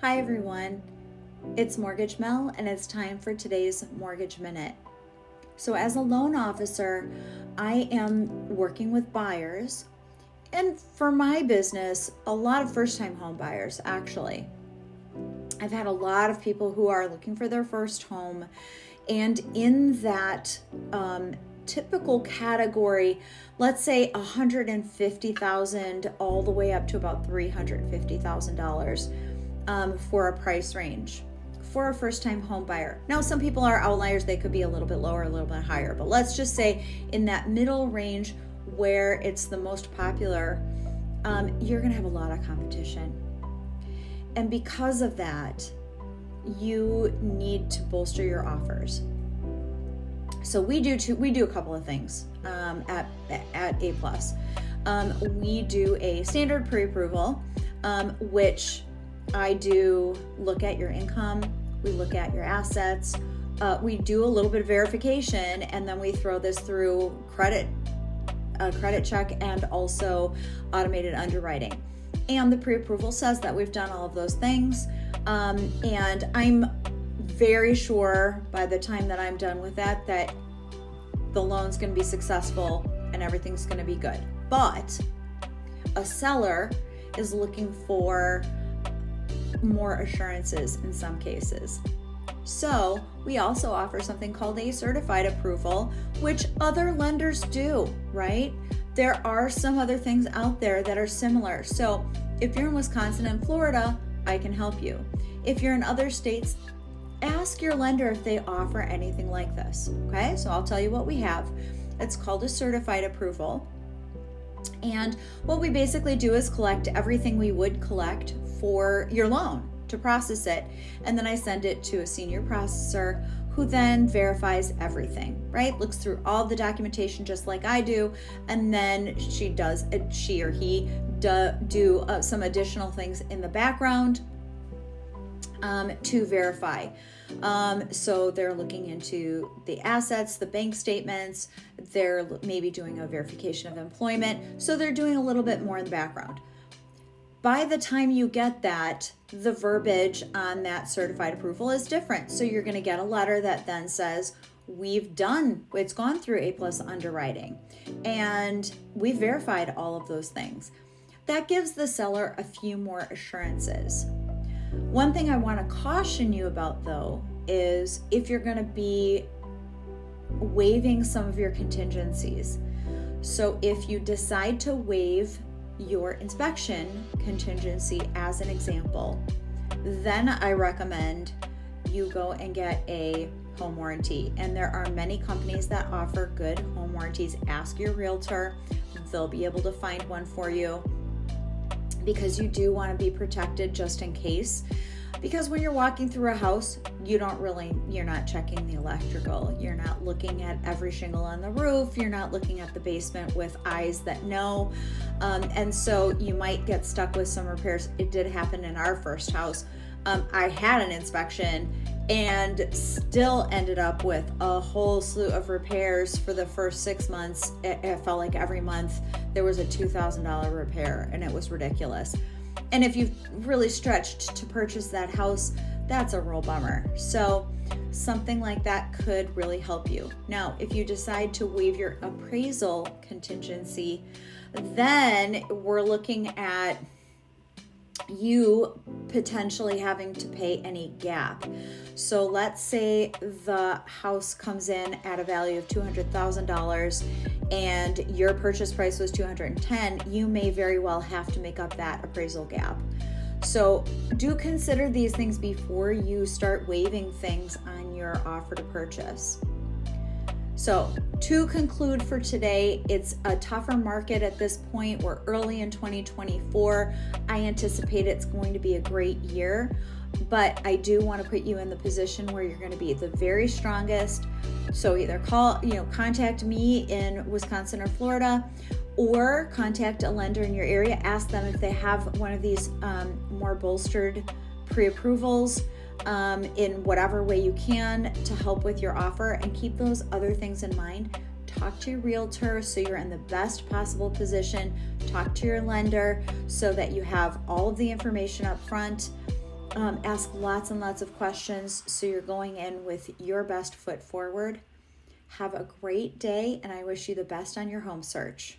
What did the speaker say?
Hi everyone, it's Mortgage Mel and it's time for today's Mortgage Minute. So as a loan officer, I am working with buyers, and for my business, a lot of first-time home buyers actually. I've had a lot of people who are looking for their first home, and in that typical category, let's say $150,000 all the way up to about $350,000 for a price range for a first-time home buyer. Now, some people are outliers. They could be a little bit lower, a little bit higher, but let's just say in that middle range where it's the most popular, you're going to have a lot of competition. And because of that, you need to bolster your offers. So we do a couple of things at A+. We do a standard pre-approval, which I do look at your income, we look at your assets, we do a little bit of verification, and then we throw this through a credit check and also automated underwriting. And the pre-approval says that we've done all of those things, and I'm very sure by the time that I'm done with that the loan's going to be successful and everything's going to be good. But a seller is looking for more assurances in some cases. So we also offer something called a certified approval, which other lenders do, right? There are some other things out there that are similar. So if you're in Wisconsin and Florida, I can help you. If you're in other states, ask your lender if they offer anything like this, okay? So I'll tell you what we have. It's called a certified approval. And what we basically do is collect everything we would collect for your loan to process it. And then I send it to a senior processor who then verifies everything, right? Looks through all the documentation just like I do. And then she or he do some additional things in the background to verify. So they're looking into the assets, the bank statements, they're maybe doing a verification of employment. So they're doing a little bit more in the background. By the time you get that, the verbiage on that certified approval is different. So you're going to get a letter that then says, it's gone through A+ underwriting, and we've verified all of those things. That gives the seller a few more assurances. One thing I want to caution you about, though, is if you're going to be waiving some of your contingencies. So if you decide to waive your inspection contingency, as an example, then I recommend you go and get a home warranty. And there are many companies that offer good home warranties. Ask your realtor. They'll be able to find one for you, because you do want to be protected just in case. Because when you're walking through a house, you're not checking the electrical. You're not looking at every shingle on the roof. You're not looking at the basement with eyes that know. And so you might get stuck with some repairs. It did happen in our first house. I had an inspection and still ended up with a whole slew of repairs for the first 6 months. It felt like every month there was a $2,000 repair, and it was ridiculous. And if you've really stretched to purchase that house, that's a real bummer. So something like that could really help you. Now, if you decide to waive your appraisal contingency, then we're looking at you potentially having to pay any gap. So let's say the house comes in at a value of $200,000 and your purchase price was $210,000, you may very well have to make up that appraisal gap. So do consider these things before you start waiving things on your offer to purchase. So to conclude for today, it's a tougher market at this point. We're early in 2024. I anticipate it's going to be a great year, but I do want to put you in the position where you're going to be the very strongest. So either contact me in Wisconsin or Florida, or contact a lender in your area. Ask them if they have one of these more bolstered pre-approvals in whatever way you can to help with your offer, and keep those other things in mind. Talk to your realtor so you're in the best possible position. Talk to your lender so that you have all of the information up front. Ask lots and lots of questions so you're going in with your best foot forward. Have a great day, and I wish you the best on your home search.